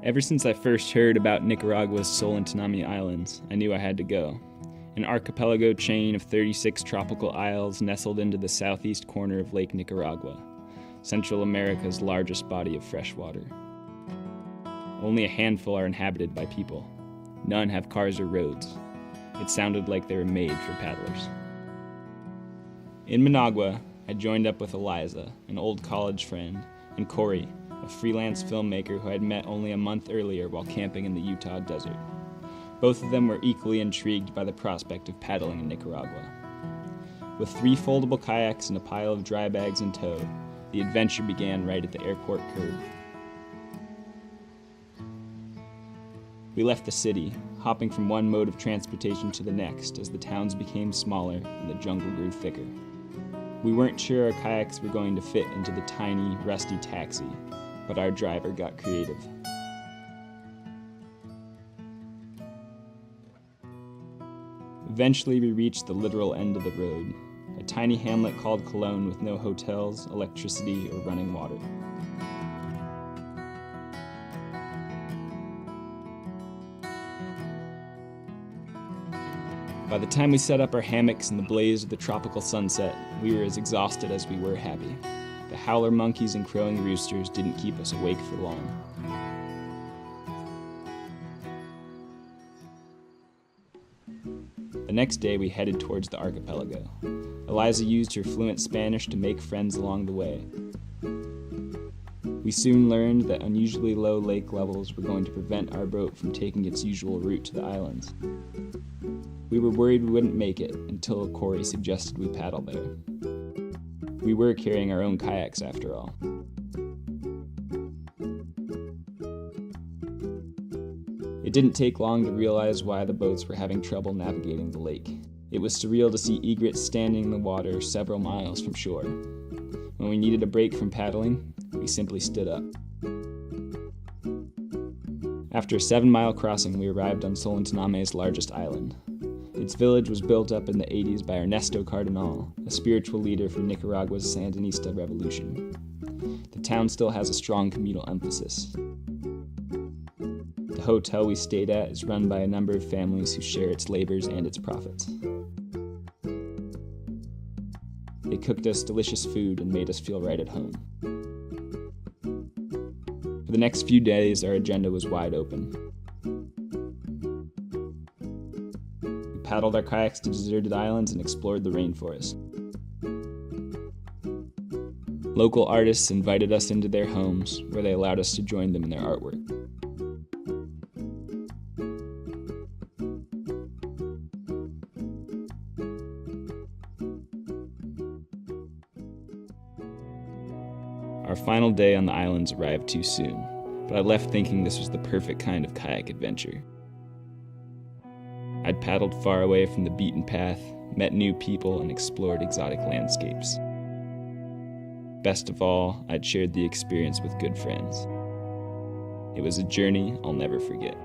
Ever since I first heard about Nicaragua's Solentiname Islands, I knew I had to go. An archipelago chain of 36 tropical isles nestled into the southeast corner of Lake Nicaragua, Central America's largest body of fresh water. Only a handful are inhabited by people. None have cars or roads. It sounded like they were made for paddlers. In Managua, I joined up with Eliza, an old college friend, and Corey, a freelance filmmaker who I had met only a month earlier while camping in the Utah desert. Both of them were equally intrigued by the prospect of paddling in Nicaragua. With 3 foldable kayaks and a pile of dry bags in tow, the adventure began right at the airport curb. We left the city, hopping from one mode of transportation to the next as the towns became smaller and the jungle grew thicker. We weren't sure our kayaks were going to fit into the tiny, rusty taxi, but our driver got creative. Eventually, we reached the literal end of the road, a tiny hamlet called Colón with no hotels, electricity, or running water. By the time we set up our hammocks in the blaze of the tropical sunset, we were as exhausted as we were happy. The howler monkeys and crowing roosters didn't keep us awake for long. The next day, we headed towards the archipelago. Eliza used her fluent Spanish to make friends along the way. We soon learned that unusually low lake levels were going to prevent our boat from taking its usual route to the islands. We were worried we wouldn't make it until Corey suggested we paddle there. We were carrying our own kayaks after all. It didn't take long to realize why the boats were having trouble navigating the lake. It was surreal to see egrets standing in the water several miles from shore. When we needed a break from paddling, we simply stood up. After a 7-mile crossing, we arrived on Solentiname's largest island. Its village was built up in the 80s by Ernesto Cardenal, a spiritual leader for Nicaragua's Sandinista revolution. The town still has a strong communal emphasis. The hotel we stayed at is run by a number of families who share its labors and its profits. They cooked us delicious food and made us feel right at home. For the next few days, our agenda was wide open. We paddled our kayaks to deserted islands and explored the rainforest. Local artists invited us into their homes, where they allowed us to join them in their artwork. Our final day on the islands arrived too soon, but I left thinking this was the perfect kind of kayak adventure. I'd paddled far away from the beaten path, met new people, and explored exotic landscapes. Best of all, I'd shared the experience with good friends. It was a journey I'll never forget.